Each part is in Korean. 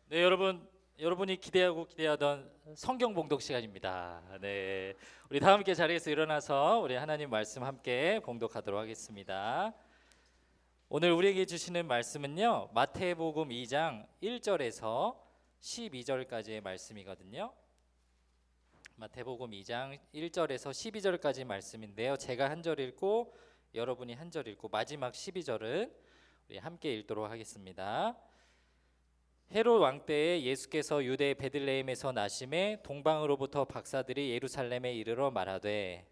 네, 여러분이 기대하던 성경 봉독 시간입니다. 네, 우리 다 함께 자리에서 일어나서 우리 하나님 말씀 함께 봉독하도록 하겠습니다. 오늘 우리에게 주시는 말씀은요, 마태복음 2장 1절에서 12절까지의 말씀이거든요. 마태복음 2장 1절에서 12절까지 말씀인데요. 제가 한 절 읽고 여러분이 한 절 읽고 마지막 12절은 우리 함께 읽도록 하겠습니다. 헤롯 왕 때에 예수께서 유대 베들레헴에서 나심에 동방으로부터 박사들이 예루살렘에 이르러 말하되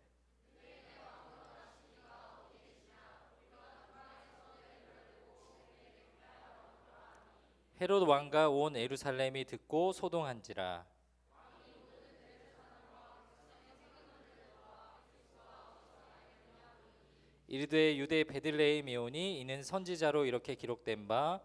헤롯 왕과 온 예루살렘이 듣고 소동한지라. 이르되 유대 베들레헴이오니 이는 선지자로 이렇게 기록된 바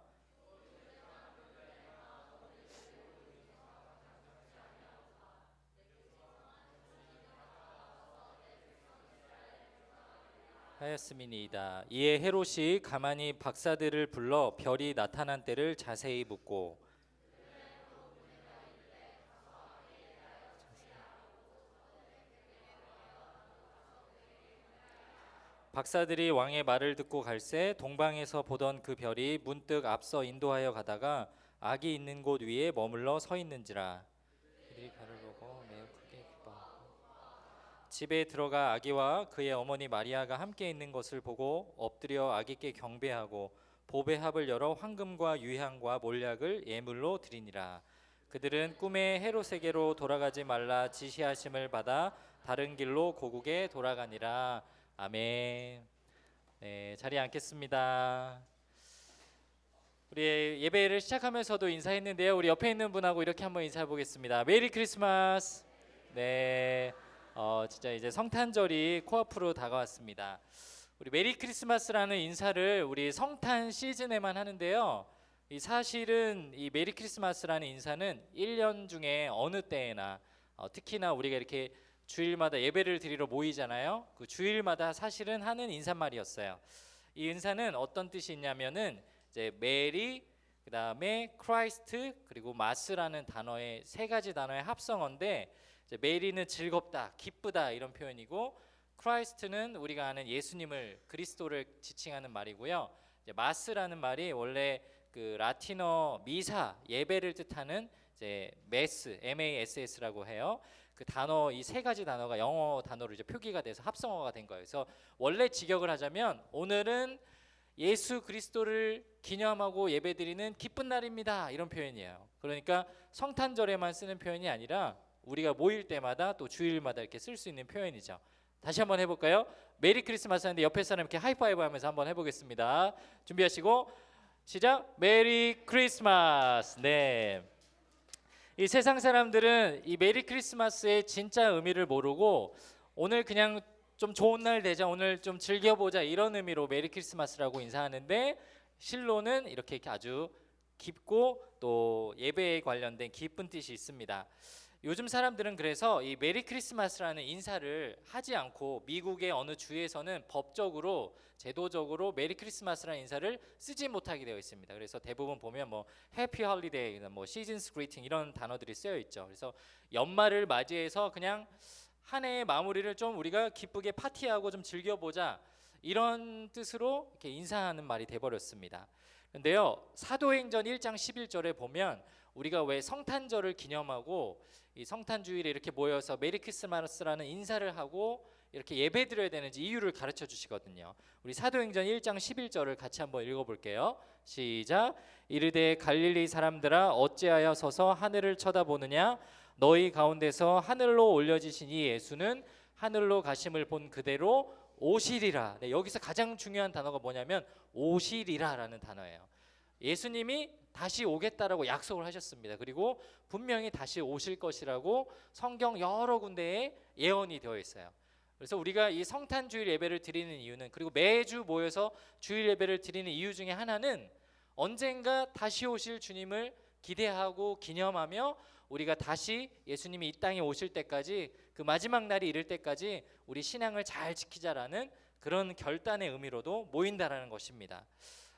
하였음이니이다. 이에 헤롯이 가만히 박사들을 불러 별이 나타난 때를 자세히 묻고 박사들이 왕의 말을 듣고 갈새 동방에서 보던 그 별이 문득 앞서 인도하여 가다가 악이 있는 곳 위에 머물러 서 있는지라. 그들이 별을 보고 매우 크게 기뻐하고 집에 들어가 아기와 그의 어머니 마리아가 함께 있는 것을 보고 엎드려 아기께 경배하고 보배 합을 열어 황금과 유향과 몰약을 예물로 드리니라. 그들은 꿈에 헤롯에게로 돌아가지 말라 지시하심을 받아 다른 길로 고국에 돌아가니라. 아멘. 네, 자리에 앉겠습니다. 우리 예배를 시작하면서도 인사했는데요. 우리 옆에 있는 분하고 이렇게 한번 인사해 보겠습니다. 메리 크리스마스. 네, 진짜 이제 성탄절이 코앞으로 다가왔습니다. 우리 메리 크리스마스라는 인사를 우리 성탄 시즌에만 하는데요. 이 사실은 이 메리 크리스마스라는 인사는 1년 중에 어느 때에나 특히나 우리가 이렇게 주일마다 예배를 드리러 모이잖아요. 그 주일마다 사실은 하는 인사말이었어요. 이 인사는 어떤 뜻이 있냐면은 이제 메리, 그다음에 크라이스트, 그리고 마스라는 단어의 세 가지 단어의 합성어인데 이제 메리는 즐겁다, 기쁘다 이런 표현이고 크라이스트는 우리가 아는 예수님을 그리스도를 지칭하는 말이고요. 이제 마스라는 말이 원래 그 라틴어 미사 예배를 뜻하는 이제 메스, MASS라고 해요. 그 단어 이 세 가지 단어가 영어 단어로 이제 표기가 돼서 합성어가 된 거예요. 그래서 원래 직역을 하자면 오늘은 예수 그리스도를 기념하고 예배드리는 기쁜 날입니다. 이런 표현이에요. 그러니까 성탄절에만 쓰는 표현이 아니라 우리가 모일 때마다 또 주일마다 이렇게 쓸 수 있는 표현이죠. 다시 한번 해볼까요? 메리 크리스마스 하는데 옆에 사람 이렇게 하이파이브 하면서 한번 해보겠습니다. 준비하시고 시작. 메리 크리스마스. 네. 이 세상 사람들은 이 메리 크리스마스의 진짜 의미를 모르고 오늘 그냥 좀 좋은 날 되자, 오늘 좀 즐겨보자 이런 의미로 메리 크리스마스라고 인사하는데 실로는 이렇게 아주 깊고 또 예배에 관련된 깊은 뜻이 있습니다. 요즘 사람들은 그래서 이 메리 크리스마스라는 인사를 하지 않고 미국의 어느 주에서는 법적으로 제도적으로 메리 크리스마스라는 인사를 쓰지 못하게 되어 있습니다. 그래서 대부분 보면 뭐 해피 홀리데이, 뭐 시즌스 그리팅 이런 단어들이 쓰여 있죠. 그래서 연말을 맞이해서 그냥 한 해의 마무리를 좀 우리가 기쁘게 파티하고 좀 즐겨보자 이런 뜻으로 이렇게 인사하는 말이 돼버렸습니다. 그런데요, 사도행전 1장 11절에 보면 우리가 왜 성탄절을 기념하고 이 성탄주일에 이렇게 모여서 메리 크리스마스라는 인사를 하고 이렇게 예배 드려야 되는지 이유를 가르쳐 주시거든요. 우리 사도행전 1장 11절을 같이 한번 읽어볼게요. 시작. 이르되 갈릴리 사람들아 어찌하여 서서 하늘을 쳐다보느냐 너희 가운데서 하늘로 올려지신 이 예수는 하늘로 가심을 본 그대로 오시리라. 네, 여기서 가장 중요한 단어가 뭐냐면 오시리라라는 단어예요. 예수님이 다시 오겠다라고 약속을 하셨습니다. 그리고 분명히 다시 오실 것이라고 성경 여러 군데에 예언이 되어 있어요. 그래서 우리가 이 성탄주일 예배를 드리는 이유는, 그리고 매주 모여서 주일 예배를 드리는 이유 중에 하나는 언젠가 다시 오실 주님을 기대하고 기념하며 우리가 다시 예수님이 이 땅에 오실 때까지, 그 마지막 날이 이를 때까지 우리 신앙을 잘 지키자라는 그런 결단의 의미로도 모인다라는 것입니다.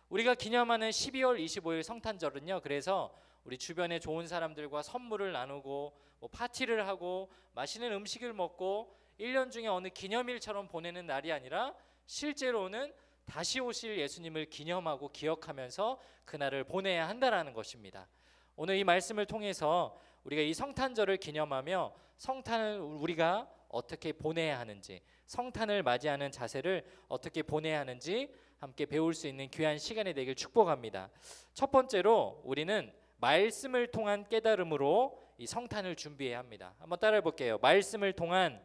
우리가 기념하는 12월 25일 성탄절은요, 그래서 우리 주변에 좋은 사람들과 선물을 나누고 뭐 파티를 하고 맛있는 음식을 먹고 1년 중에 어느 기념일처럼 보내는 날이 아니라 실제로는 다시 오실 예수님을 기념하고 기억하면서 그날을 보내야 한다라는 것입니다. 오늘 이 말씀을 통해서 우리가 이 성탄절을 기념하며 성탄을 우리가 어떻게 보내야 하는지, 성탄을 맞이하는 자세를 어떻게 보내야 하는지 함께 배울 수 있는 귀한 시간이 되길 축복합니다. 첫 번째로 우리는 말씀을 통한 깨달음으로 이 성탄을 준비해야 합니다. 한번 따라해 볼게요. 말씀을 통한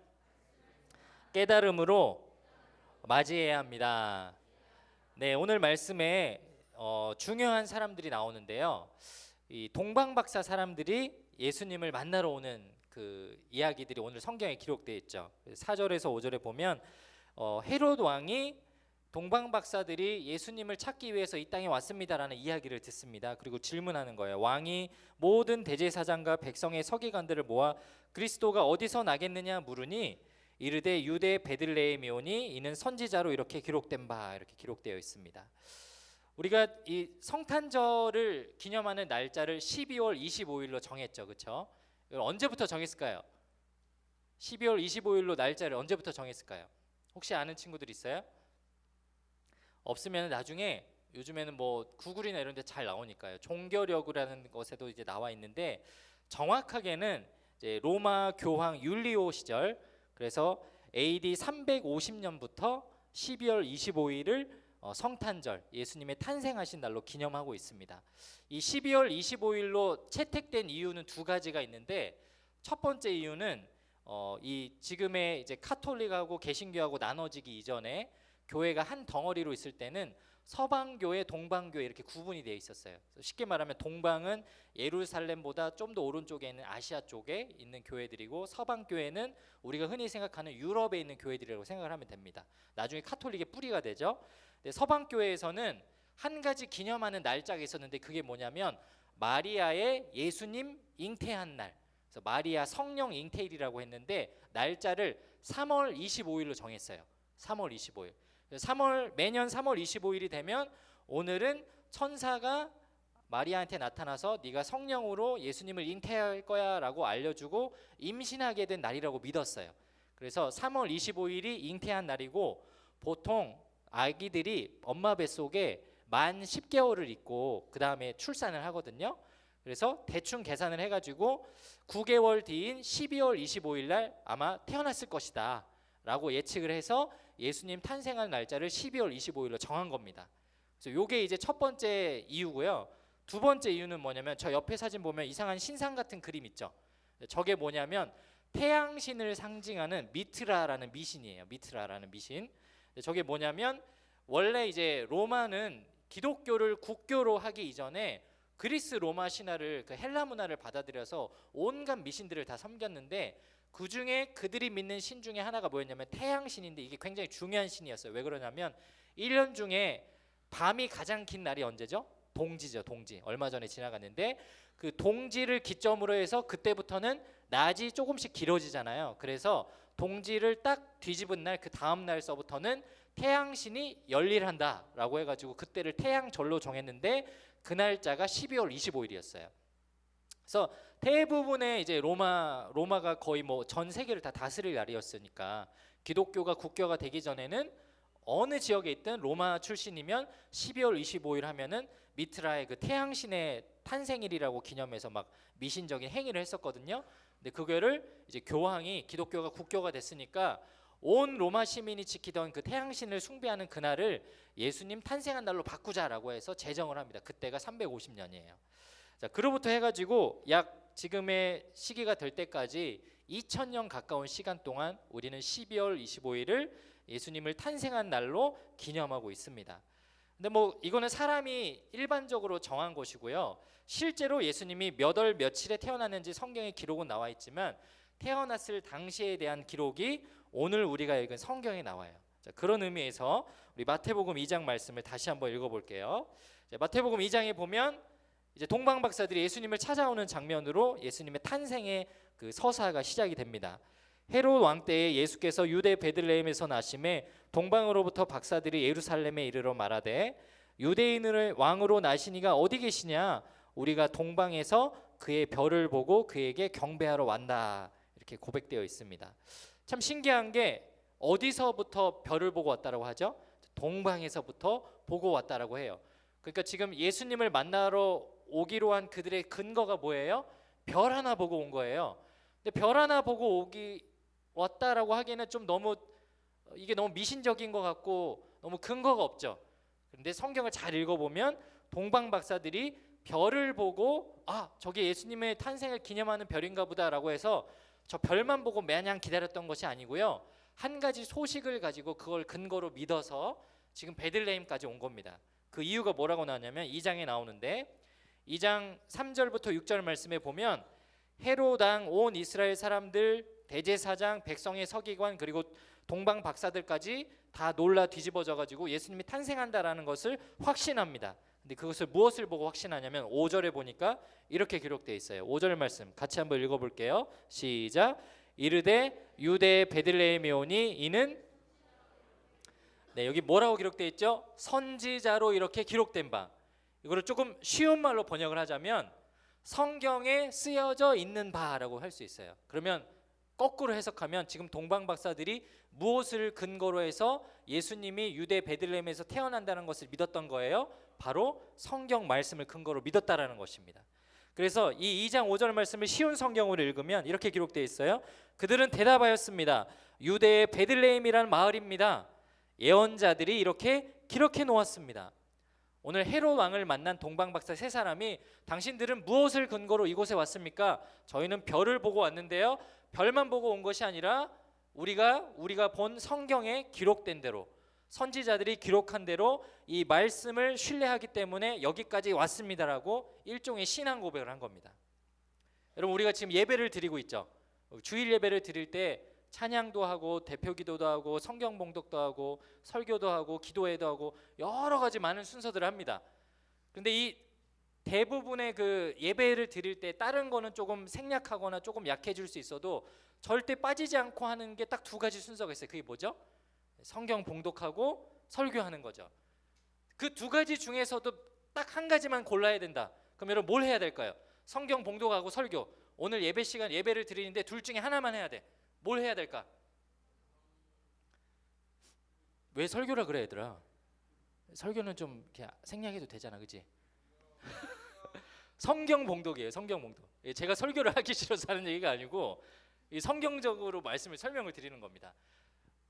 깨달음으로 맞이해야 합니다. 네, 오늘 말씀에 중요한 사람들이 나오는데요. 이 동방박사 사람들이 예수님을 만나러 오는 그 이야기들이 오늘 성경에 기록되어 있죠. 4절에서 5절에 보면 헤롯 왕이 동방박사들이 예수님을 찾기 위해서 이 땅에 왔습니다라는 이야기를 듣습니다. 그리고 질문하는 거예요. 왕이 모든 대제사장과 백성의 서기관들을 모아 그리스도가 어디서 나겠느냐 물으니 이르되 유대 베들레헴이오니 이는 선지자로 이렇게 기록된 바, 이렇게 기록되어 있습니다. 우리가 이 성탄절을 기념하는 날짜를 12월 25일로 정했죠. 그렇죠? 언제부터 정했을까요? 12월 25일로 날짜를 언제부터 정했을까요? 혹시 아는 친구들 있어요? 없으면 나중에 요즘에는 뭐 구글이나 이런 데 잘 나오니까요. 종교력이라는 것에도 이제 나와 있는데 정확하게는 이제 로마 교황 율리오 시절, 그래서 AD 350년부터 12월 25일을 성탄절, 예수님의 탄생하신 날로 기념하고 있습니다. 이 12월 25일로 채택된 이유는 두 가지가 있는데, 첫 번째 이유는 이 지금의 이제 카톨릭하고 개신교하고 나눠지기 이전에 교회가 한 덩어리로 있을 때는 서방교회, 동방교회 이렇게 구분이 되어 있었어요. 쉽게 말하면 동방은 예루살렘보다 좀 더 오른쪽에 있는 아시아 쪽에 있는 교회들이고, 서방교회는 우리가 흔히 생각하는 유럽에 있는 교회들이라고 생각을 하면 됩니다. 나중에 카톨릭의 뿌리가 되죠. 근데 서방교회에서는 한 가지 기념하는 날짜가 있었는데, 그게 뭐냐면 마리아의 예수님 잉태한 날, 그래서 마리아 성령 잉태일이라고 했는데 날짜를 3월 25일로 정했어요. 3월 25일. 매년 3월 25일이 되면 오늘은 천사가 마리아한테 나타나서 네가 성령으로 예수님을 잉태할 거야 라고 알려주고 임신하게 된 날이라고 믿었어요. 그래서 3월 25일이 잉태한 날이고, 보통 아기들이 엄마 뱃속에 만 10개월을 있고 그 다음에 출산을 하거든요. 그래서 대충 계산을 해가지고 9개월 뒤인 12월 25일 날 아마 태어났을 것이다 라고 예측을 해서 예수님 탄생한 날짜를 12월 25일로 정한 겁니다. 그래서 이게 이제 첫 번째 이유고요. 두 번째 이유는 뭐냐면, 저 옆에 사진 보면 이상한 신상 같은 그림 있죠. 저게 뭐냐면 태양신을 상징하는 미트라라는 미신이에요. 미트라라는 미신. 저게 뭐냐면, 원래 이제 로마는 기독교를 국교로 하기 이전에 그리스 로마 신화를, 그 헬라 문화를 받아들여서 온갖 미신들을 다 섬겼는데, 그 중에 그들이 믿는 신 중에 하나가 뭐였냐면 태양신인데, 이게 굉장히 중요한 신이었어요. 왜 그러냐면 1년 중에 밤이 가장 긴 날이 언제죠? 동지죠. 동지. 얼마 전에 지나갔는데 그 동지를 기점으로 해서 그때부터는 낮이 조금씩 길어지잖아요. 그래서 동지를 딱 뒤집은 날, 그 다음 날서부터는 태양신이 열일한다라고 해가지고 그때를 태양절로 정했는데, 그 날짜가 12월 25일이었어요. 그래서 대부분의 이제 로마가 거의 뭐 전 세계를 다 다스릴 날이었으니까, 기독교가 국교가 되기 전에는 어느 지역에 있든 로마 출신이면 12월 25일 하면은 미트라의 그 태양신의 탄생일이라고 기념해서 막 미신적인 행위를 했었거든요. 근데 그거를 이제 교황이, 기독교가 국교가 됐으니까 온 로마 시민이 지키던 그 태양신을 숭배하는 그날을 예수님 탄생한 날로 바꾸자라고 해서 제정을 합니다. 그때가 350년이에요. 자, 그로부터 해가지고 약 지금의 시기가 될 때까지 2000년 가까운 시간 동안 우리는 12월 25일을 예수님을 탄생한 날로 기념하고 있습니다. 근데 뭐 이거는 사람이 일반적으로 정한 것이고요. 실제로 예수님이 몇 월 며칠에 태어났는지 성경에 기록은 나와 있지만, 태어났을 당시에 대한 기록이 오늘 우리가 읽은 성경에 나와요. 자, 그런 의미에서 우리 마태복음 2장 말씀을 다시 한번 읽어볼게요. 자, 마태복음 2장에 보면 이제 동방박사들이 예수님을 찾아오는 장면으로 예수님의 탄생의 그 서사가 시작이 됩니다. 헤롯 왕 때에 예수께서 유대 베들레헴에서 나심에 동방으로부터 박사들이 예루살렘에 이르러 말하되 유대인을 왕으로 나시니가 어디 계시냐? 우리가 동방에서 그의 별을 보고 그에게 경배하러 왔다. 이렇게 고백되어 있습니다. 참 신기한 게 어디서부터 별을 보고 왔다라고 하죠? 동방에서부터 보고 왔다라고 해요. 그러니까 지금 예수님을 만나러 오기로 한 그들의 근거가 뭐예요? 별 하나 보고 온 거예요. 근데 별 하나 보고 왔다라고 하기에는 좀 너무 이게 너무 미신적인 것 같고 너무 근거가 없죠. 그런데 성경을 잘 읽어보면 동방 박사들이 별을 보고 저게 예수님의 탄생을 기념하는 별인가 보다라고 해서 저 별만 보고 마냥 기다렸던 것이 아니고요. 한 가지 소식을 가지고 그걸 근거로 믿어서 지금 베들레헴까지 온 겁니다. 그 이유가 뭐라고 나왔냐면 2장에 나오는데 2장 3절부터 6절 말씀에 보면 헤롯 왕 온 이스라엘 사람들 대제사장 백성의 서기관 그리고 동방 박사들까지 다 놀라 뒤집어져 가지고 예수님이 탄생한다라는 것을 확신합니다. 근데 그것을 무엇을 보고 확신하냐면 5절에 보니까 이렇게 기록되어 있어요. 5절 말씀 같이 한번 읽어볼게요. 시작. 이르되 유대 베들레헴에 오니 이는 여기 뭐라고 기록되어 있죠? 선지자로 이렇게 기록된 바. 이거를 조금 쉬운 말로 번역을 하자면 성경에 쓰여져 있는 바라고 할 수 있어요. 그러면 거꾸로 해석하면 지금 동방 박사들이 무엇을 근거로 해서 예수님이 유대 베들레헴에서 태어난다는 것을 믿었던 거예요? 바로 성경 말씀을 근거로 믿었다라는 것입니다. 그래서 이 2장 5절 말씀을 쉬운 성경으로 읽으면 이렇게 기록되어 있어요. 그들은 대답하였습니다. 유대의 베들레헴이라는 마을입니다. 예언자들이 이렇게 기록해 놓았습니다. 오늘 헤롯 왕을 만난 동방 박사 세 사람이 당신들은 무엇을 근거로 이곳에 왔습니까? 저희는 별을 보고 왔는데요. 별만 보고 온 것이 아니라 우리가 본 성경에 기록된 대로 선지자들이 기록한 대로 이 말씀을 신뢰하기 때문에 여기까지 왔습니다라고 일종의 신앙 고백을 한 겁니다. 여러분 우리가 지금 예배를 드리고 있죠. 주일 예배를 드릴 때 찬양도 하고 대표 기도도 하고 성경 봉독도 하고 설교도 하고 기도회도 하고 여러 가지 많은 순서들을 합니다. 그런데 이 대부분의 그 예배를 드릴 때 다른 거는 조금 생략하거나 조금 약해질 수 있어도 절대 빠지지 않고 하는 게 딱 두 가지 순서가 있어요. 그게 뭐죠? 성경 봉독하고 설교하는 거죠. 그 두 가지 중에서도 딱 한 가지만 골라야 된다. 그럼 여러분 뭘 해야 될까요? 성경 봉독하고 설교. 오늘 예배 시간 예배를 드리는데 둘 중에 하나만 해야 돼. 뭘 해야 될까? 왜 설교라 그래 얘들아? 설교는 좀 이렇게 생략해도 되잖아, 그렇지? 성경 봉독이에요. 성경 봉독. 제가 설교를 하기 싫어서 하는 얘기가 아니고 이 성경적으로 말씀을 설명을 드리는 겁니다.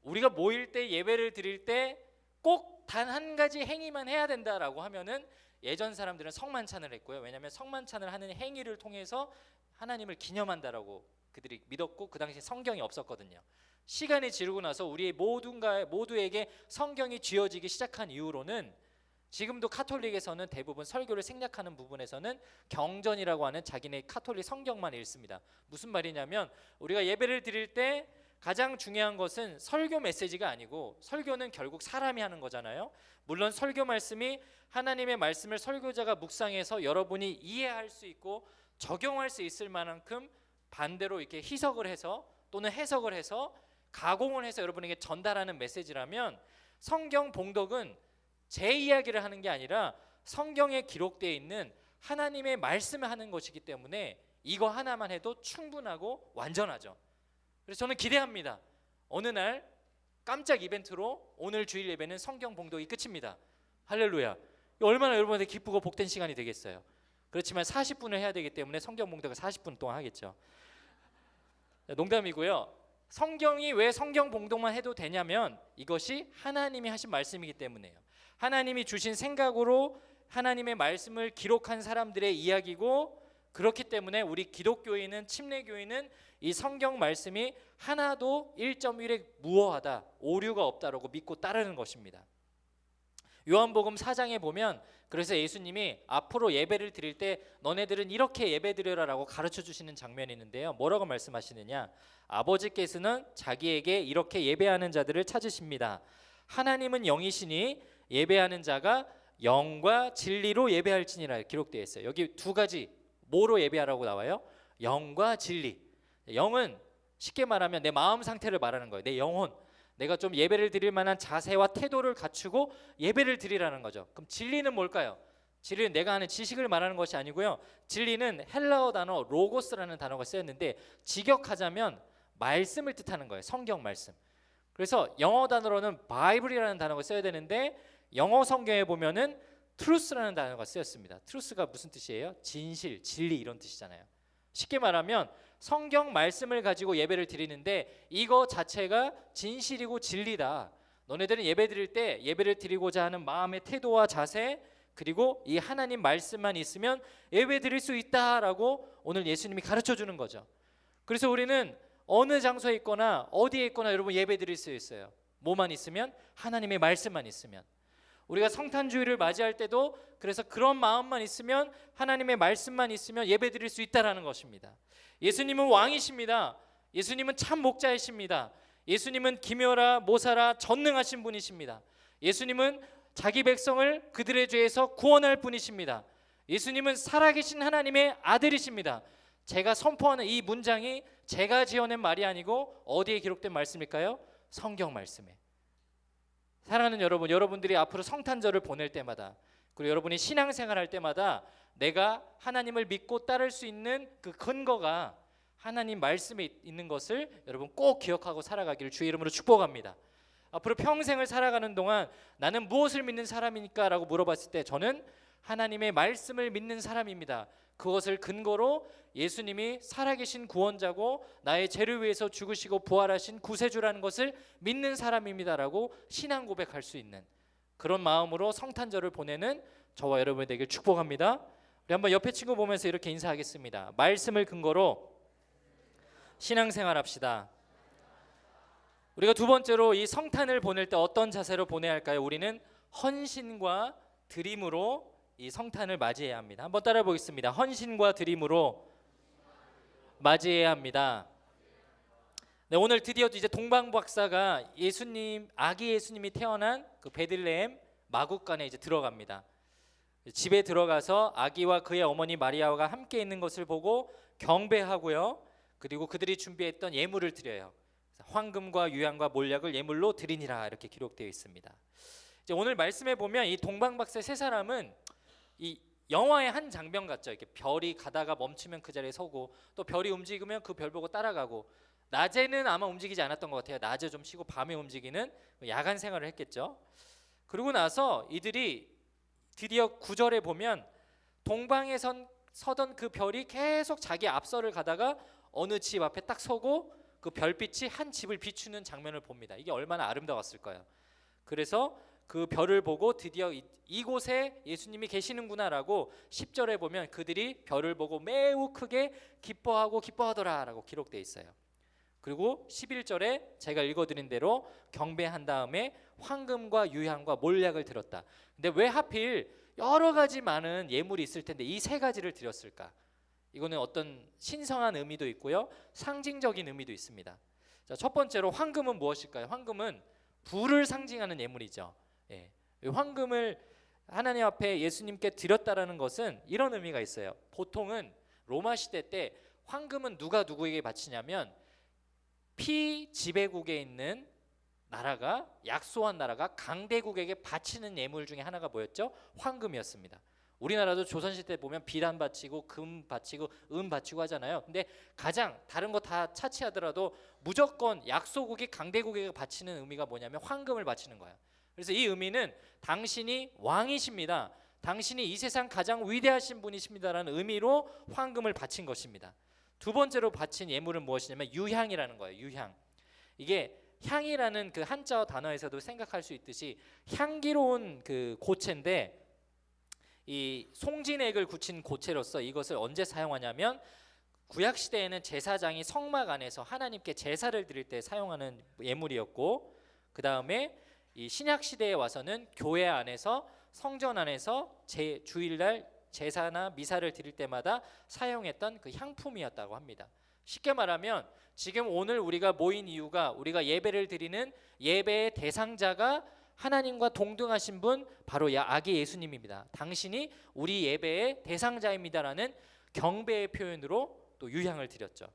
우리가 모일 때 예배를 드릴 때 꼭 단 한 가지 행위만 해야 된다라고 하면은 예전 사람들은 성만찬을 했고요. 왜냐하면 성만찬을 하는 행위를 통해서 하나님을 기념한다라고 그들이 믿었고 그 당시에 성경이 없었거든요. 시간이 지르고 나서 우리 모두에게 성경이 쥐어지기 시작한 이후로는 지금도 카톨릭에서는 대부분 설교를 생략하는 부분에서는 경전이라고 하는 자기네 카톨릭 성경만 읽습니다. 무슨 말이냐면 우리가 예배를 드릴 때 가장 중요한 것은 설교 메시지가 아니고 설교는 결국 사람이 하는 거잖아요. 물론 설교 말씀이 하나님의 말씀을 설교자가 묵상해서 여러분이 이해할 수 있고 적용할 수 있을 만큼 반대로 이렇게 희석을 해서 또는 해석을 해서 가공을 해서 여러분에게 전달하는 메시지라면 성경 봉독은 제 이야기를 하는 게 아니라 성경에 기록되어 있는 하나님의 말씀을 하는 것이기 때문에 이거 하나만 해도 충분하고 완전하죠. 그래서 저는 기대합니다. 어느 날 깜짝 이벤트로 오늘 주일 예배는 성경 봉독이 끝입니다. 할렐루야. 얼마나 여러분한테 기쁘고 복된 시간이 되겠어요. 그렇지만 40분을 해야 되기 때문에 성경 봉독을 40분 동안 하겠죠. 농담이고요. 성경이 왜 성경 봉독만 해도 되냐면 이것이 하나님이 하신 말씀이기 때문에요. 하나님이 주신 생각으로 하나님의 말씀을 기록한 사람들의 이야기고 그렇기 때문에 우리 기독교인은 침례교인은 이 성경 말씀이 하나도 1.1에 무어하다, 오류가 없다라고 믿고 따르는 것입니다. 요한복음 4장에 보면 그래서 예수님이 앞으로 예배를 드릴 때 너네들은 이렇게 예배 드려라라고 가르쳐 주시는 장면이 있는데요. 뭐라고 말씀하시느냐? 아버지께서는 자기에게 이렇게 예배하는 자들을 찾으십니다. 하나님은 영이시니 예배하는 자가 영과 진리로 예배할지니라 기록되어 있어요. 여기 두 가지 뭐로 예배하라고 나와요? 영과 진리. 영은 쉽게 말하면 내 마음 상태를 말하는 거예요. 내 영혼. 내가 좀 예배를 드릴 만한 자세와 태도를 갖추고 예배를 드리라는 거죠. 그럼 진리는 뭘까요? 진리는 내가 아는 지식을 말하는 것이 아니고요. 진리는 헬라어 단어 로고스라는 단어가 쓰였는데 직역하자면 말씀을 뜻하는 거예요. 성경 말씀. 그래서 영어 단어로는 바이블이라는 단어가 써야 되는데 영어 성경에 보면은 truth라는 단어가 쓰였습니다. truth가 무슨 뜻이에요? 진실, 진리 이런 뜻이잖아요. 쉽게 말하면 성경 말씀을 가지고 예배를 드리는데 이거 자체가 진실이고 진리다. 너네들은 예배 드릴 때 예배를 드리고자 하는 마음의 태도와 자세, 그리고 이 하나님 말씀만 있으면 예배 드릴 수 있다라고 오늘 예수님이 가르쳐 주는 거죠. 그래서 우리는 어느 장소에 있거나 어디에 있거나 여러분 예배 드릴 수 있어요. 뭐만 있으면? 하나님의 말씀만 있으면. 우리가 성탄주의를 맞이할 때도 그래서 그런 마음만 있으면, 하나님의 말씀만 있으면 예배 드릴 수 있다라는 것입니다. 예수님은 왕이십니다. 예수님은 참 목자이십니다. 예수님은 기묘라 모사라 전능하신 분이십니다. 예수님은 자기 백성을 그들의 죄에서 구원할 분이십니다. 예수님은 살아계신 하나님의 아들이십니다. 제가 선포하는 이 문장이 제가 지어낸 말이 아니고 어디에 기록된 말씀일까요? 성경 말씀에. 사랑하는 여러분, 여러분들이 앞으로 성탄절을 보낼 때마다, 그리고 여러분이 신앙생활할 때마다 내가 하나님을 믿고 따를 수 있는 그 근거가 하나님 말씀에 있는 것을 여러분 꼭 기억하고 살아가기를 주의 이름으로 축복합니다. 앞으로 평생을 살아가는 동안 나는 무엇을 믿는 사람이니까 라고 물어봤을 때 저는 하나님의 말씀을 믿는 사람입니다. 그것을 근거로 예수님이 살아계신 구원자고 나의 죄를 위해서 죽으시고 부활하신 구세주라는 것을 믿는 사람입니다라고 신앙 고백할 수 있는 그런 마음으로 성탄절을 보내는 저와 여러분이 되길 축복합니다. 우리 한번 옆에 친구 보면서 이렇게 인사하겠습니다. 말씀을 근거로 신앙생활 합시다. 우리가 두 번째로 이 성탄을 보낼 때 어떤 자세로 보내야 할까요? 우리는 헌신과 드림으로 이 성탄을 맞이해야 합니다. 한번 따라 보겠습니다. 헌신과 드림으로 맞이해야 합니다. 네, 오늘 드디어 이제 동방 박사가 예수님, 아기 예수님이 태어난 그 베들레헴 마구간에 이제 들어갑니다. 집에 들어가서 아기와 그의 어머니 마리아가 함께 있는 것을 보고 경배하고요. 그리고 그들이 준비했던 예물을 드려요. 황금과 유향과 몰약을 예물로 드리니라 이렇게 기록되어 있습니다. 이제 오늘 말씀에 보면 이 동방 박사 세 사람은 이 영화의 한 장면 같죠. 이렇게 별이 가다가 멈추면 그 자리에 서고, 또 별이 움직이면 그 별 보고 따라가고, 낮에는 아마 움직이지 않았던 것 같아요. 낮에 좀 쉬고 밤에 움직이는 야간 생활을 했겠죠. 그러고 나서 이들이 드디어 9절에 보면 동방에 서던 그 별이 계속 자기 앞서를 가다가 어느 집 앞에 딱 서고 그 별빛이 한 집을 비추는 장면을 봅니다. 이게 얼마나 아름다웠을까요? 그래서 그 별을 보고 드디어 이곳에 예수님이 계시는구나라고 10절에 보면 그들이 별을 보고 매우 크게 기뻐하고 기뻐하더라라고 기록되어 있어요. 그리고 11절에 제가 읽어드린 대로 경배한 다음에 황금과 유향과 몰약을 드렸다. 근데 왜 하필 여러 가지 많은 예물이 있을 텐데 이 세 가지를 드렸을까? 이거는 어떤 신성한 의미도 있고요, 상징적인 의미도 있습니다. 자, 첫 번째로 황금은 무엇일까요? 황금은 부를 상징하는 예물이죠. 예. 황금을 하나님 앞에 예수님께 드렸다라는 것은 이런 의미가 있어요. 보통은 로마 시대 때 황금은 누가 누구에게 바치냐면 피지배국에 있는 나라가, 약소한 나라가 강대국에게 바치는 예물 중에 하나가 뭐였죠? 황금이었습니다. 우리나라도 조선시대 때 보면 비단 바치고 금 바치고 은 바치고 하잖아요. 근데 가장 다른 거 다 차치하더라도 무조건 약소국이 강대국에게 바치는 의미가 뭐냐면 황금을 바치는 거예요. 그래서 이 의미는 당신이 왕이십니다, 당신이 이 세상 가장 위대하신 분이십니다라는 의미로 황금을 바친 것입니다. 두 번째로 바친 예물은 무엇이냐면 유향이라는 거예요. 유향. 이게 향이라는 그 한자어 단어에서도 생각할 수 있듯이 향기로운 그 고체인데, 이 송진액을 굳힌 고체로서 이것을 언제 사용하냐면 구약 시대에는 제사장이 성막 안에서 하나님께 제사를 드릴 때 사용하는 예물이었고, 그 다음에 이 신약 시대에 와서는 교회 안에서, 성전 안에서 주일날 제사나 미사를 드릴 때마다 사용했던 그 향품이었다고 합니다. 쉽게 말하면 지금 오늘 우리가 모인 이유가, 우리가 예배를 드리는 예배의 대상자가 하나님과 동등하신 분, 바로 아기 예수님입니다. 당신이 우리 예배의 대상자입니다라는 경배의 표현으로 또 유향을 드렸죠.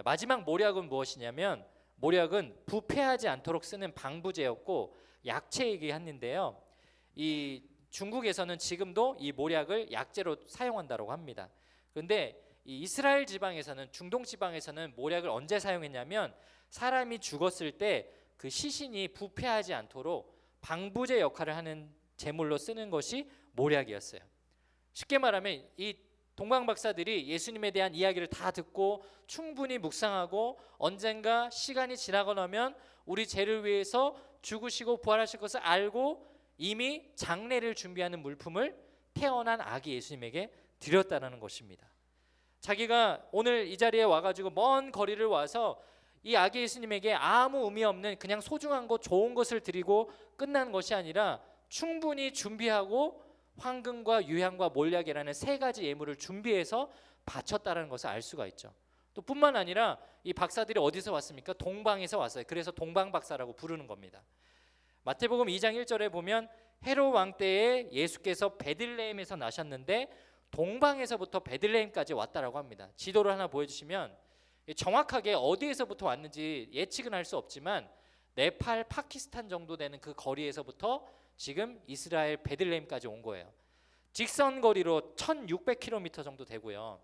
마지막 몰약은 무엇이냐면, 몰약은 부패하지 않도록 쓰는 방부제였고 약체이긴 했는데요, 이 중국에서는 지금도 이 모략을 약재로 사용한다고 합니다. 그런데 이 이스라엘 지방에서는, 중동 지방에서는 모략을 언제 사용했냐면 사람이 죽었을 때 그 시신이 부패하지 않도록 방부제 역할을 하는 제물로 쓰는 것이 모략이었어요. 쉽게 말하면 이 동방 박사들이 예수님에 대한 이야기를 다 듣고 충분히 묵상하고 언젠가 시간이 지나고 나면 우리 죄를 위해서 죽으시고 부활하실 것을 알고 이미 장례를 준비하는 물품을 태어난 아기 예수님에게 드렸다는 것입니다. 자기가 오늘 이 자리에 와가지고 먼 거리를 와서 이 아기 예수님에게 아무 의미 없는 그냥 소중한 것, 좋은 것을 드리고 끝난 것이 아니라 충분히 준비하고 황금과 유향과 몰약이라는 세 가지 예물을 준비해서 바쳤다는 것을 알 수가 있죠. 또 뿐만 아니라 이 박사들이 어디서 왔습니까? 동방에서 왔어요. 그래서 동방 박사라고 부르는 겁니다. 마태복음 2장 1절에 보면 헤롯 왕 때에 예수께서 베들레헴에서 나셨는데 동방에서부터 베들레헴까지 왔다라고 합니다. 지도를 하나 보여주시면 정확하게 어디에서부터 왔는지 예측은 할 수 없지만 네팔, 파키스탄 정도 되는 그 거리에서부터 지금 이스라엘 베들레헴까지 온 거예요. 직선 거리로 1600km 정도 되고요.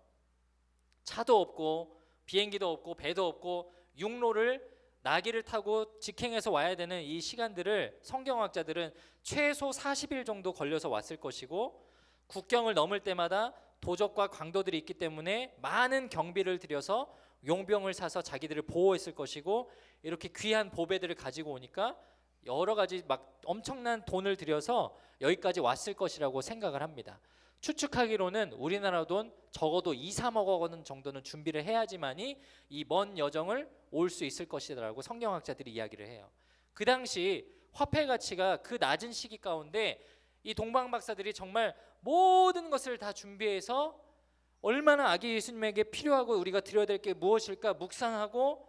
차도 없고 비행기도 없고 배도 없고 육로를 나귀를 타고 직행해서 와야 되는 이 시간들을 성경학자들은 최소 40일 정도 걸려서 왔을 것이고, 국경을 넘을 때마다 도적과 강도들이 있기 때문에 많은 경비를 들여서 용병을 사서 자기들을 보호했을 것이고, 이렇게 귀한 보배들을 가지고 오니까 여러 가지 막 엄청난 돈을 들여서 여기까지 왔을 것이라고 생각을 합니다. 추측하기로는 우리나라 돈 적어도 2, 3억 원 정도는 준비를 해야지만이 이 먼 여정을 올 수 있을 것이라고 성경학자들이 이야기를 해요. 그 당시 화폐 가치가 그 낮은 시기 가운데 이 동방 박사들이 정말 모든 것을 다 준비해서 얼마나 아기 예수님에게 필요하고 우리가 드려야 될 게 무엇일까 묵상하고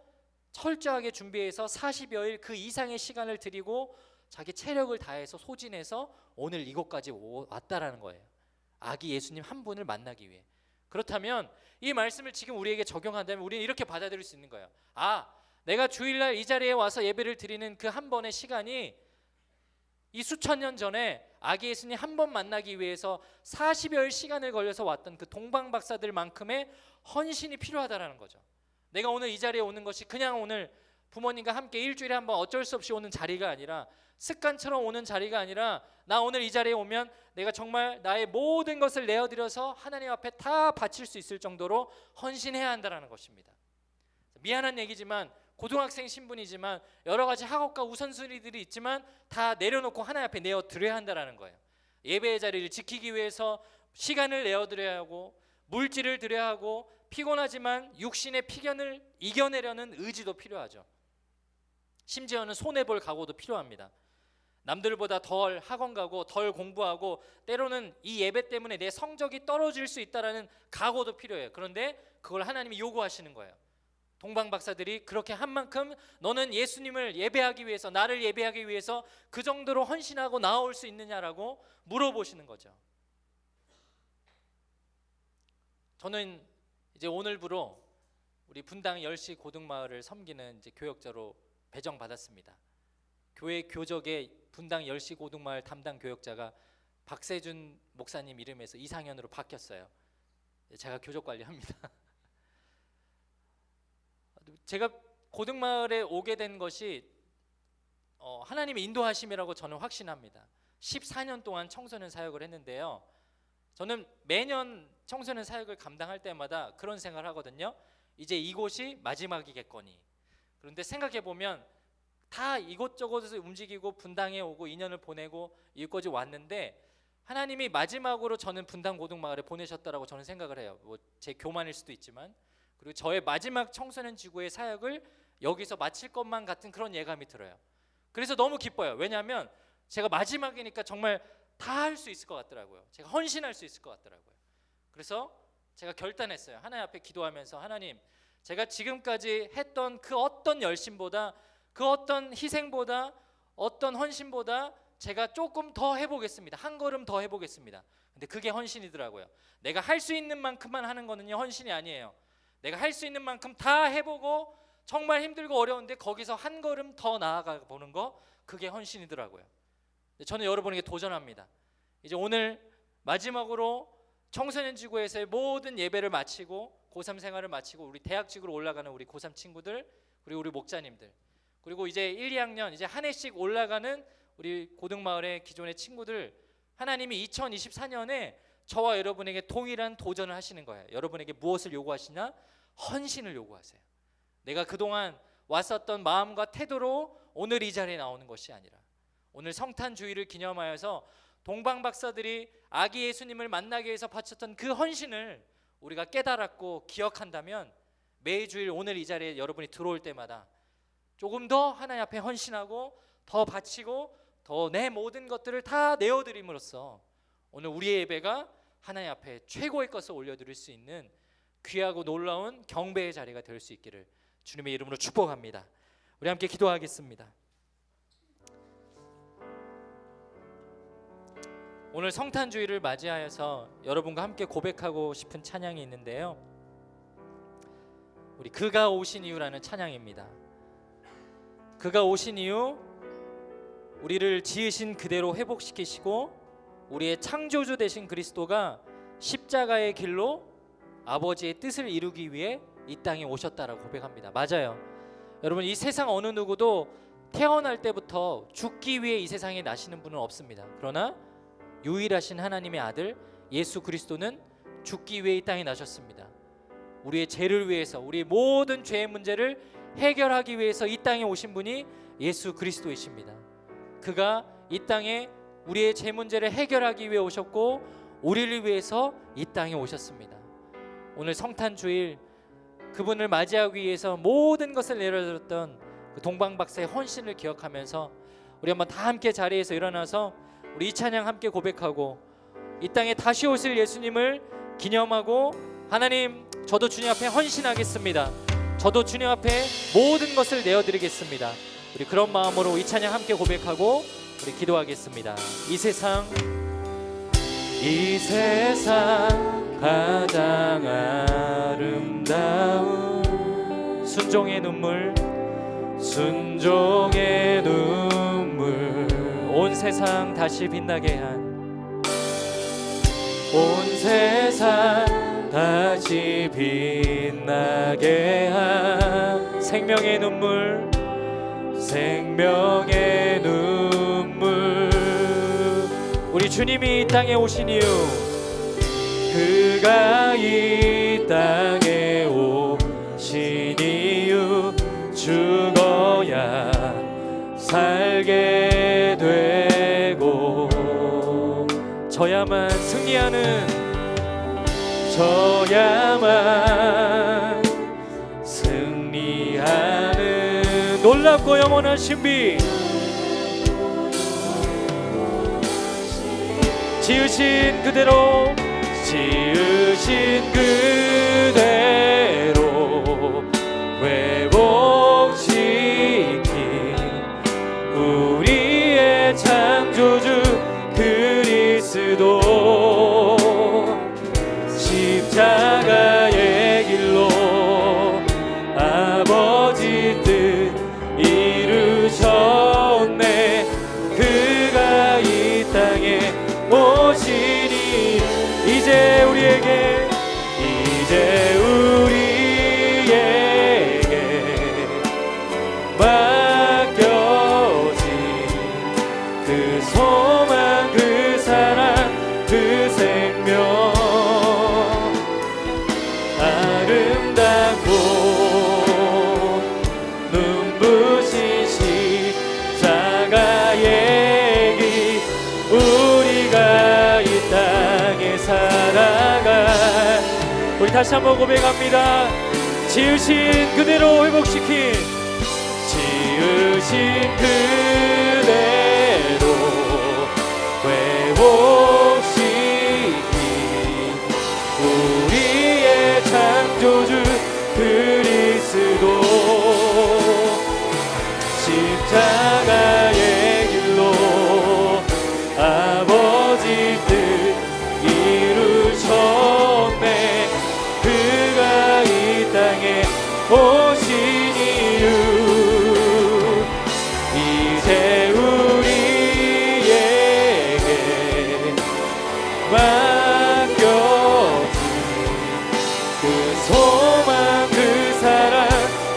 철저하게 준비해서 40여일 그 이상의 시간을 들이고 자기 체력을 다해서 소진해서 오늘 이곳까지 왔다라는 거예요. 아기 예수님 한 분을 만나기 위해. 그렇다면 이 말씀을 지금 우리에게 적용한다면 우리는 이렇게 받아들일 수 있는 거예요. 아, 내가 주일날 이 자리에 와서 예배를 드리는 그 한 번의 시간이 이 수천 년 전에 아기 예수님 한 번 만나기 위해서 40여일 시간을 걸려서 왔던 그 동방 박사들만큼의 헌신이 필요하다라는 거죠. 내가 오늘 이 자리에 오는 것이 그냥 오늘 부모님과 함께 일주일에 한 번 어쩔 수 없이 오는 자리가 아니라, 습관처럼 오는 자리가 아니라, 나 오늘 이 자리에 오면 내가 정말 나의 모든 것을 내어드려서 하나님 앞에 다 바칠 수 있을 정도로 헌신해야 한다는 것입니다. 미안한 얘기지만 고등학생 신분이지만 여러 가지 학업과 우선순위들이 있지만 다 내려놓고 하나님 앞에 내어드려야 한다는 거예요. 예배의 자리를 지키기 위해서 시간을 내어드려야 하고 물질을 드려야 하고 피곤하지만 육신의 피견을 이겨내려는 의지도 필요하죠. 심지어는 손해볼 각오도 필요합니다. 남들보다 덜 학원 가고 덜 공부하고 때로는 이 예배 때문에 내 성적이 떨어질 수 있다는 각오도 필요해요. 그런데 그걸 하나님이 요구하시는 거예요. 동방 박사들이 그렇게 한 만큼 너는 예수님을 예배하기 위해서, 나를 예배하기 위해서 그 정도로 헌신하고 나올 수 있느냐라고 물어보시는 거죠. 저는 이제 오늘부로 우리 분당 10시 고등마을을 섬기는 이제 교역자로 배정받았습니다. 교회 교적의 분당 10시 고등마을 담당 교역자가 박세준 목사님 이름에서 이상현으로 바뀌었어요. 제가 교적 관리합니다. 제가 고등마을에 오게 된 것이 하나님의 인도하심이라고 저는 확신합니다. 14년 동안 청소년 사역을 했는데요. 저는 매년 청소년 사역을 감당할 때마다 그런 생각을 하거든요. 이제 이곳이 마지막이겠거니. 그런데 생각해보면 다 이곳저곳에서 움직이고 분당에 오고 2년을 보내고 여기까지 왔는데 하나님이 마지막으로 저는 분당 고등마을에 보내셨다라고 저는 생각을 해요. 뭐 제 교만일 수도 있지만, 그리고 저의 마지막 청소년 지구의 사역을 여기서 마칠 것만 같은 그런 예감이 들어요. 그래서 너무 기뻐요. 왜냐하면 제가 마지막이니까 정말 다 할 수 있을 것 같더라고요. 제가 헌신할 수 있을 것 같더라고요. 그래서 제가 결단했어요. 하나님 앞에 기도하면서, 하나님, 제가 지금까지 했던 그 어떤 열심보다, 그 어떤 희생보다, 어떤 헌신보다 제가 조금 더 해보겠습니다. 한 걸음 더 해보겠습니다. 근데 그게 헌신이더라고요. 내가 할 수 있는 만큼만 하는 거는요, 헌신이 아니에요. 내가 할 수 있는 만큼 다 해보고 정말 힘들고 어려운데 거기서 한 걸음 더 나아가 보는 거, 그게 헌신이더라고요. 저는 여러분에게 도전합니다. 이제 오늘 마지막으로 청소년 지구에서의 모든 예배를 마치고 고3 생활을 마치고 우리 대학직으로 올라가는 우리 고3 친구들, 그리고 우리 목자님들, 그리고 이제 1, 2학년 이제 한 해씩 올라가는 우리 고등마을의 기존의 친구들, 하나님이 2024년에 저와 여러분에게 동일한 도전을 하시는 거예요. 여러분에게 무엇을 요구하시냐? 헌신을 요구하세요. 내가 그동안 왔었던 마음과 태도로 오늘 이 자리에 나오는 것이 아니라, 오늘 성탄주의를 기념하여서 동방 박사들이 아기 예수님을 만나기 위해서 바쳤던 그 헌신을 우리가 깨달았고 기억한다면, 매주일 오늘 이 자리에 여러분이 들어올 때마다 조금 더 하나님 앞에 헌신하고 더 바치고 더 내 모든 것들을 다 내어드림으로써 오늘 우리의 예배가 하나님 앞에 최고의 것을 올려드릴 수 있는 귀하고 놀라운 경배의 자리가 될 수 있기를 주님의 이름으로 축복합니다. 우리 함께 기도하겠습니다. 오늘 성탄주의를 맞이하여서 여러분과 함께 고백하고 싶은 찬양이 있는데요, 우리 그가 오신 이유라는 찬양입니다. 그가 오신 이유, 우리를 지으신 그대로 회복시키시고 우리의 창조주 되신 그리스도가 십자가의 길로 아버지의 뜻을 이루기 위해 이 땅에 오셨다라고 고백합니다. 맞아요. 여러분, 이 세상 어느 누구도 태어날 때부터 죽기 위해 이 세상에 나시는 분은 없습니다. 그러나 유일하신 하나님의 아들 예수 그리스도는 죽기 위해 이 땅에 나셨습니다. 우리의 죄를 위해서, 우리의 모든 죄의 문제를 해결하기 위해서 이 땅에 오신 분이 예수 그리스도이십니다. 그가 이 땅에 우리의 죄 문제를 해결하기 위해 오셨고 우리를 위해서 이 땅에 오셨습니다. 오늘 성탄주일 그분을 맞이하기 위해서 모든 것을 내려드렸던 그 동방박사의 헌신을 기억하면서 우리 한번 다 함께 자리에서 일어나서 우리 이 찬양 함께 고백하고 이 땅에 다시 오실 예수님을 기념하고, 하나님, 저도 주님 앞에 헌신하겠습니다. 저도 주님 앞에 모든 것을 내어드리겠습니다. 우리 그런 마음으로 이 찬양 함께 고백하고 우리 기도하겠습니다. 이 세상 가장 아름다운 순종의 눈물, 온 세상 다시 빛나게 한, 온 세상 다시 빛나게 한 생명의 눈물, 우리 주님이 이 땅에 오신 이유, 그가 이 땅에 오신 이유, 죽어야 살게 되고 저야만 승리하는 놀랍고 영원한 신비, 지으신 그대로 회복시킨 우리의 창조주 그리스도, 십자가의 길로 아버지 뜻 이루셨네. 그가 이 땅에 오시니 이제 우리에게 맡겨진 그 소망, 그 사랑, 그 생명, 아름답고 눈부신 십자가의 길, 우리가 이 땅에 살아갈, 우리 다시 한번 고백합니다. 지으신 그대로 회복시킨 우리의 창조주 그리스도, 십자가의 길로 아버지 뜻 이루셨네. 그가 이 땅에 오신 이유, 이제 우리에게 그 소망, 그 사랑,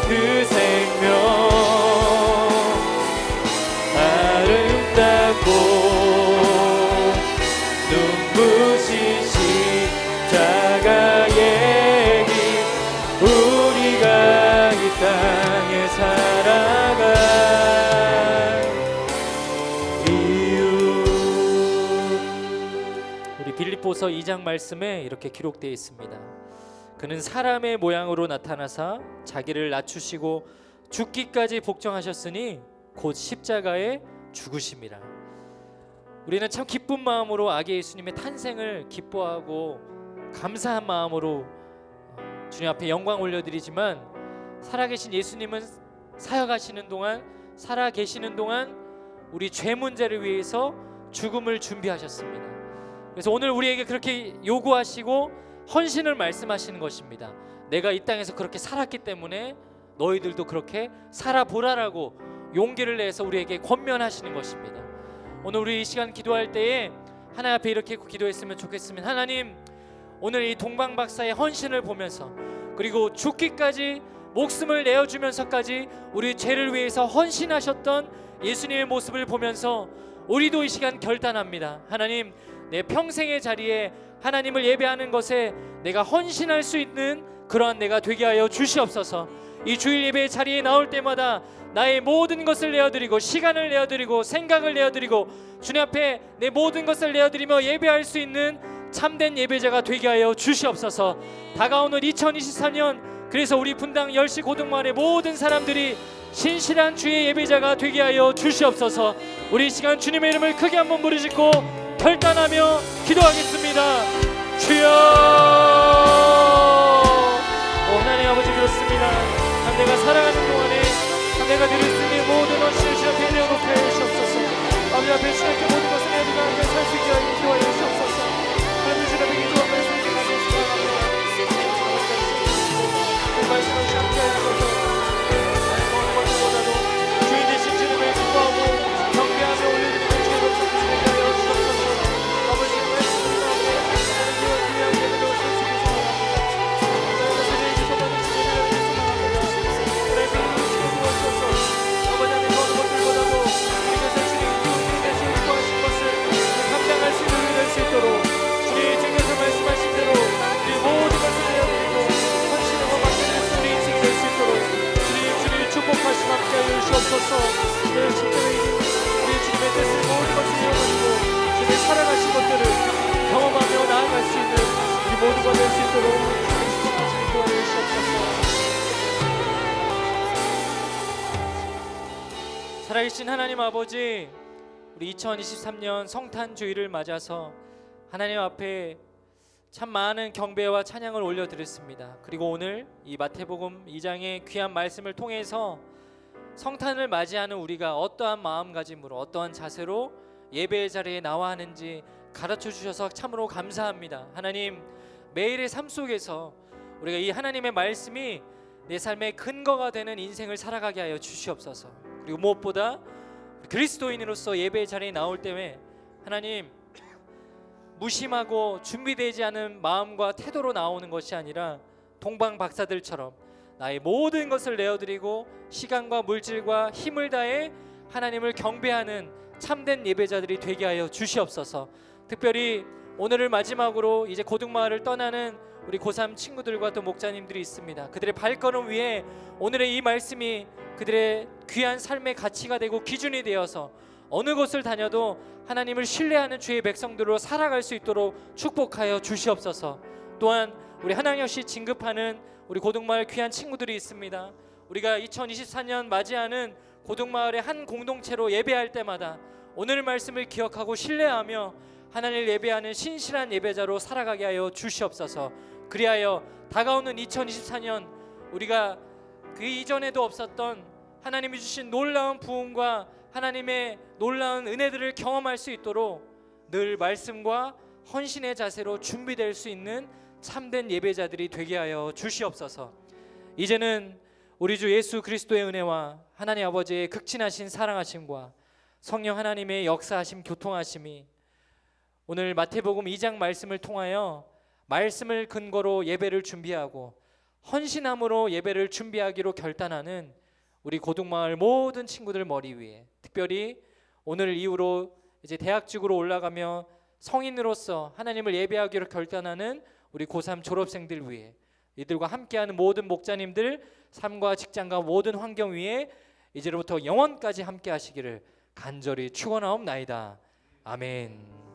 그 생명 아름답고 눈부신 십자가의 길 우리가 이 땅에 살아갈 이유. 우리 빌립보서 2장 말씀에 이렇게 기록되어 있습니다. 그는 사람의 모양으로 나타나사 자기를 낮추시고 죽기까지 복종하셨으니 곧 십자가에 죽으심이라. 우리는 참 기쁜 마음으로 아기 예수님의 탄생을 기뻐하고 감사한 마음으로 주님 앞에 영광 올려드리지만, 살아계신 예수님은 사역하시는 동안, 살아계시는 동안 우리 죄 문제를 위해서 죽음을 준비하셨습니다. 그래서 오늘 우리에게 그렇게 요구하시고 헌신을 말씀하시는 것입니다. 내가 이 땅에서 그렇게 살았기 때문에 너희들도 그렇게 살아보라라고 용기를 내서 우리에게 권면하시는 것입니다. 오늘 우리 이 시간 기도할 때에 하나님 앞에 이렇게 기도했으면 좋겠습니다. 하나님, 오늘 이 동방박사의 헌신을 보면서, 그리고 죽기까지 목숨을 내어주면서까지 우리 죄를 위해서 헌신하셨던 예수님의 모습을 보면서 우리도 이 시간 결단합니다. 하나님, 내 평생의 자리에 하나님을 예배하는 것에 내가 헌신할 수 있는 그러한 내가 되게 하여 주시옵소서. 이 주일 예배의 자리에 나올 때마다 나의 모든 것을 내어드리고, 시간을 내어드리고, 생각을 내어드리고, 주님 앞에 내 모든 것을 내어드리며 예배할 수 있는 참된 예배자가 되게 하여 주시옵소서. 다가오는 2023년, 그래서 우리 분당 10시 고등마을의 모든 사람들이 신실한 주의 예배자가 되게 하여 주시옵소서. 우리 이 시간 주님의 이름을 크게 한번 부르짖고 결단하며 기도하겠습니다. 주여, 하나님 아버지, 그렇습니다. 내가 살아가는 동안에 내가 드릴 수 있는 모든 헌신을 주 앞에 내어놓게 하여 주시옵소서. 아버지 앞에 주님께 모든 것을 내어드리고 함께 살 수 있게 하여 주시옵소서. 하나님 주 앞에 기도와 말씀을 드리겠습니다. 말씀을 함께 하여 주셔서 어느 것보다도 주인 되신 주님을 기뻐하고 경배하며 올려드리는 주의 목소리를 되게 하여 주옵소서. 아버지 말씀을 가운데 하나님 귀한 예배로 쓸 수 있게 주의 증에서 말씀하신 대로 우리 모든 것을 내어드리고 헌신하고 맡겨드릴 수 우리 인생이 될 수 있도록 주님 축복하시고 함께하여 주시옵소서. 늘 십자가에 우리 주님의 뜻을 모든 것을 이어가지고 주님의 살아가신 것들을 경험하며 나아갈 수 있는 우리 모두가 될 수 있도록 주님 축복하시고 도와주시옵소서. 살아계신 하나님 아버지, 우리 2023년 성탄 주일을 맞아서 하나님 앞에 참 많은 경배와 찬양을 올려드렸습니다. 그리고 오늘 이 마태복음 2장의 귀한 말씀을 통해서 성탄을 맞이하는 우리가 어떠한 마음가짐으로, 어떠한 자세로 예배의 자리에 나와야 하는지 가르쳐 주셔서 참으로 감사합니다. 하나님, 매일의 삶 속에서 우리가 이 하나님의 말씀이 내 삶의 근거가 되는 인생을 살아가게 하여 주시옵소서. 그리고 무엇보다 그리스도인으로서 예배의 자리에 나올 때에 하나님, 무심하고 준비되지 않은 마음과 태도로 나오는 것이 아니라 동방 박사들처럼 나의 모든 것을 내어드리고 시간과 물질과 힘을 다해 하나님을 경배하는 참된 예배자들이 되게 하여 주시옵소서. 특별히 오늘을 마지막으로 이제 고등마을을 떠나는 우리 고3 친구들과 또 목자님들이 있습니다. 그들의 발걸음 위에 오늘의 이 말씀이 그들의 귀한 삶의 가치가 되고 기준이 되어서 어느 곳을 다녀도 하나님을 신뢰하는 주의 백성들로 살아갈 수 있도록 축복하여 주시옵소서. 또한 우리 한양여시 진급하는 우리 고등마을 귀한 친구들이 있습니다. 우리가 2024년 맞이하는 고등마을의 한 공동체로 예배할 때마다 오늘 말씀을 기억하고 신뢰하며 하나님을 예배하는 신실한 예배자로 살아가게 하여 주시옵소서. 그리하여 다가오는 2024년 우리가 그 이전에도 없었던 하나님이 주신 놀라운 부흥과 하나님의 놀라운 은혜들을 경험할 수 있도록 늘 말씀과 헌신의 자세로 준비될 수 있는 참된 예배자들이 되게 하여 주시옵소서. 이제는 우리 주 예수 그리스도의 은혜와 하나님 아버지의 극진하신 사랑하심과 성령 하나님의 역사하심 교통하심이 오늘 마태복음 2장 말씀을 통하여 말씀을 근거로 예배를 준비하고 헌신함으로 예배를 준비하기로 결단하는 우리 고등마을 모든 친구들 머리 위에, 특별히 오늘 이후로 이제 대학직으로 올라가며 성인으로서 하나님을 예배하기로 결단하는 우리 고3 졸업생들 위해, 이들과 함께하는 모든 목자님들 삶과 직장과 모든 환경 위에 이제로부터 영원까지 함께 하시기를 간절히 축원하옵나이다. 아멘.